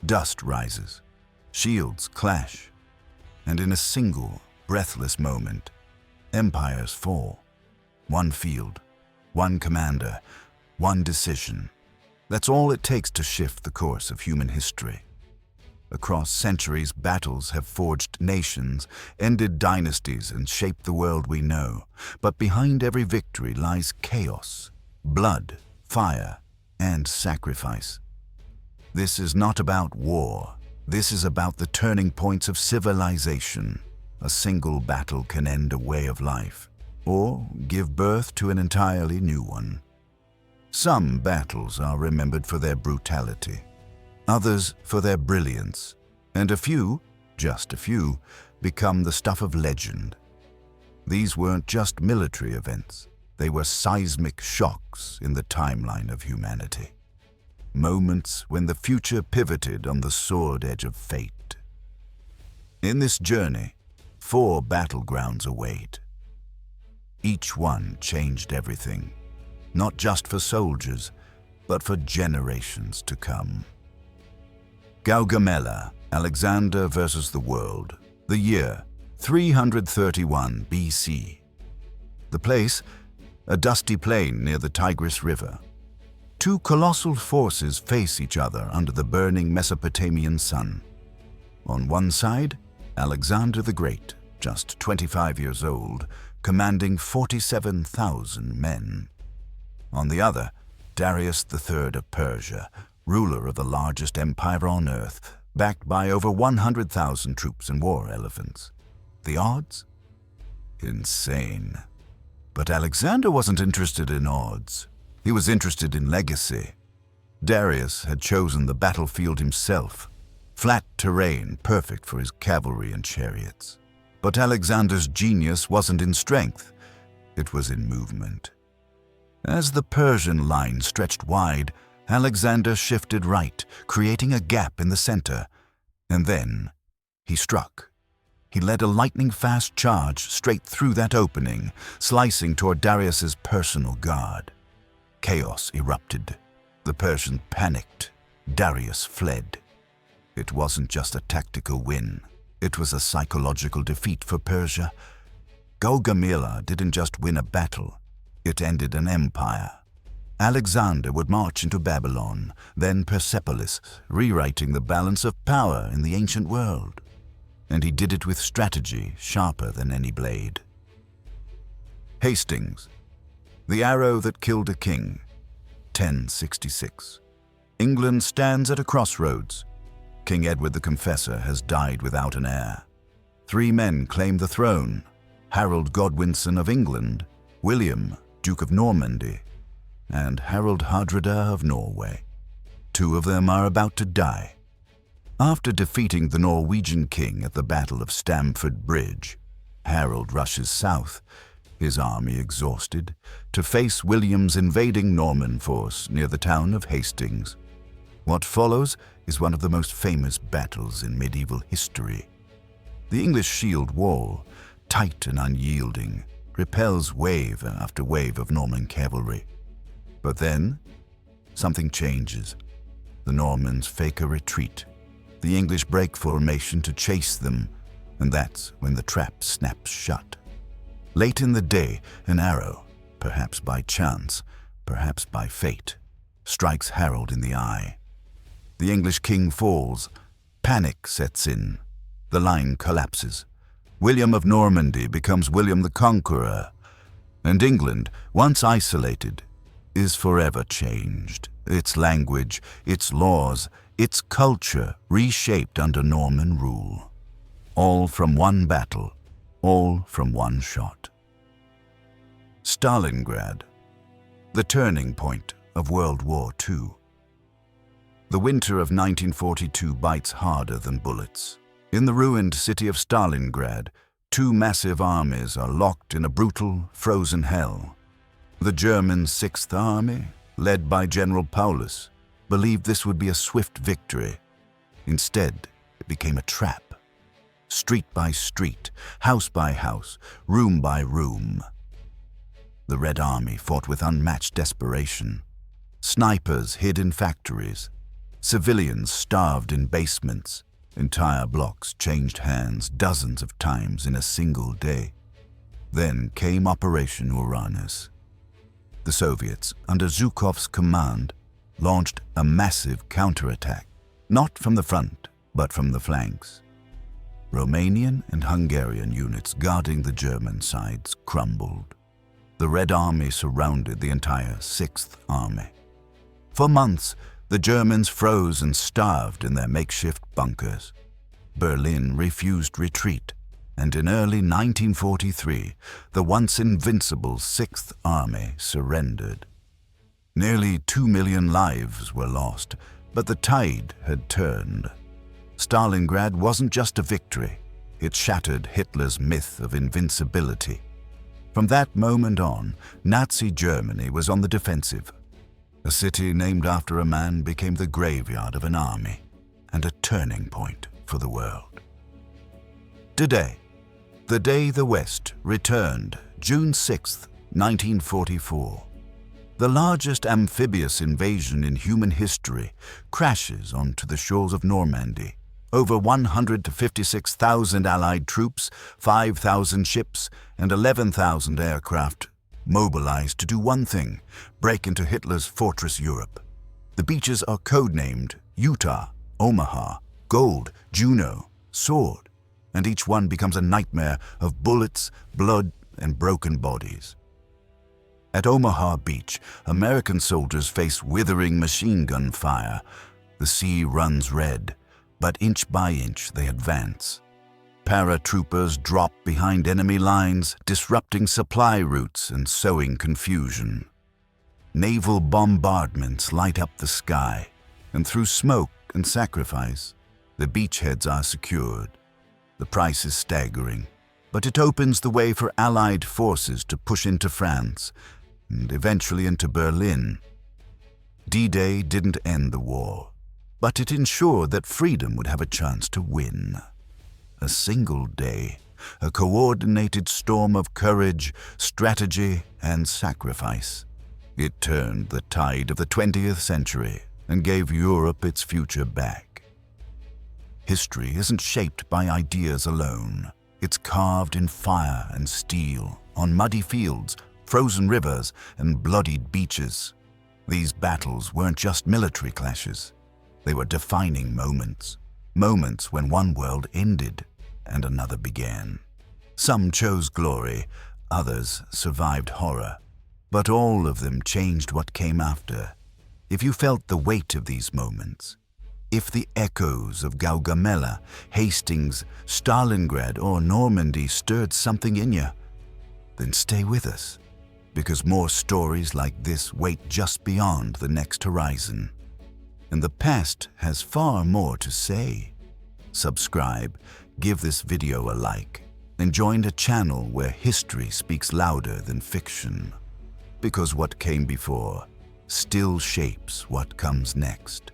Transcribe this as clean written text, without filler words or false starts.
Dust rises, shields clash, and in a single, breathless moment, empires fall. One field, one commander, one decision. That's all it takes to shift the course of human history. Across centuries, battles have forged nations, ended dynasties, and shaped the world we know. But behind every victory lies chaos, blood, fire, and sacrifice. This is not about war. This is about the turning points of civilization. A single battle can end a way of life, or give birth to an entirely new one. Some battles are remembered for their brutality, others for their brilliance, and a few, just a few, become the stuff of legend. These weren't just military events, they were seismic shocks in the timeline of humanity. Moments when the future pivoted on the sword edge of fate. In this journey, 4 battlegrounds await. Each one changed everything, not just for soldiers, but for generations to come. Gaugamela, Alexander versus the world. The year, 331 BC. The place, a dusty plain near the Tigris River. 2 colossal forces face each other under the burning Mesopotamian sun. On one side, Alexander the Great, just 25 years old, commanding 47,000 men. On the other, Darius III of Persia, ruler of the largest empire on earth, backed by over 100,000 troops and war elephants. The odds? Insane. But Alexander wasn't interested in odds. He was interested in legacy. Darius had chosen the battlefield himself, flat terrain perfect for his cavalry and chariots. But Alexander's genius wasn't in strength, it was in movement. As the Persian line stretched wide, Alexander shifted right, creating a gap in the center. And then he struck. He led a lightning-fast charge straight through that opening, slicing toward Darius's personal guard. Chaos erupted. The Persians panicked. Darius fled. It wasn't just a tactical win. It was a psychological defeat for Persia. Gaugamela didn't just win a battle. It ended an empire. Alexander would march into Babylon, then Persepolis, rewriting the balance of power in the ancient world. And he did it with strategy sharper than any blade. Hastings, the arrow that killed a king, 1066. England stands at a crossroads. King Edward the Confessor has died without an heir. 3 men claim the throne: Harold Godwinson of England, William, Duke of Normandy, and Harald Hardrada of Norway. 2 of them are about to die. After defeating the Norwegian king at the Battle of Stamford Bridge, Harold rushes south, his army exhausted, to face William's invading Norman force near the town of Hastings. What follows is one of the most famous battles in medieval history. The English shield wall, tight and unyielding, repels wave after wave of Norman cavalry. But then, something changes. The Normans fake a retreat. The English break formation to chase them, and that's when the trap snaps shut. Late in the day, an arrow, perhaps by chance, perhaps by fate, strikes Harold in the eye. The English king falls. Panic sets in. The line collapses. William of Normandy becomes William the Conqueror, and England, once isolated, is forever changed. Its language, its laws, its culture reshaped under Norman rule. All from one battle, all from one shot. Stalingrad, the turning point of World War II. The winter of 1942 bites harder than bullets. In the ruined city of Stalingrad, 2 massive armies are locked in a brutal, frozen hell. The German Sixth Army, led by General Paulus, believed this would be a swift victory. Instead, it became a trap. Street by street, house by house, room by room. The Red Army fought with unmatched desperation. Snipers hid in factories. Civilians starved in basements. Entire blocks changed hands dozens of times in a single day. Then came Operation Uranus. The Soviets, under Zhukov's command, launched a massive counterattack, not from the front, but from the flanks. Romanian and Hungarian units guarding the German sides crumbled. The Red Army surrounded the entire Sixth Army. For months, the Germans froze and starved in their makeshift bunkers. Berlin refused retreat, and in early 1943, the once invincible Sixth Army surrendered. Nearly 2 million lives were lost, but the tide had turned. Stalingrad wasn't just a victory, it shattered Hitler's myth of invincibility. From that moment on, Nazi Germany was on the defensive. A city named after a man became the graveyard of an army and a turning point for the world. Today, the day the West returned, June 6, 1944. The largest amphibious invasion in human history crashes onto the shores of Normandy. Over 156,000 Allied troops, 5,000 ships, and 11,000 aircraft mobilized to do one thing: break into Hitler's fortress Europe. The beaches are codenamed Utah, Omaha, Gold, Juno, Sword, and each one becomes a nightmare of bullets, blood, and broken bodies. At Omaha Beach, American soldiers face withering machine gun fire. The sea runs red, but inch by inch they advance. Paratroopers drop behind enemy lines, disrupting supply routes and sowing confusion. Naval bombardments light up the sky, and through smoke and sacrifice, the beachheads are secured. The price is staggering, but it opens the way for Allied forces to push into France and eventually into Berlin. D-Day didn't end the war, but it ensured that freedom would have a chance to win. A single day, a coordinated storm of courage, strategy, and sacrifice. It turned the tide of the 20th century and gave Europe its future back. History isn't shaped by ideas alone. It's carved in fire and steel, on muddy fields, frozen rivers, and bloodied beaches. These battles weren't just military clashes. They were defining moments. Moments when one world ended and another began. Some chose glory, others survived horror. But all of them changed what came after. If you felt the weight of these moments, if the echoes of Gaugamela, Hastings, Stalingrad, or Normandy stirred something in you, then stay with us, because more stories like this wait just beyond the next horizon. And the past has far more to say. Subscribe, give this video a like, and join a channel where history speaks louder than fiction. Because what came before still shapes what comes next.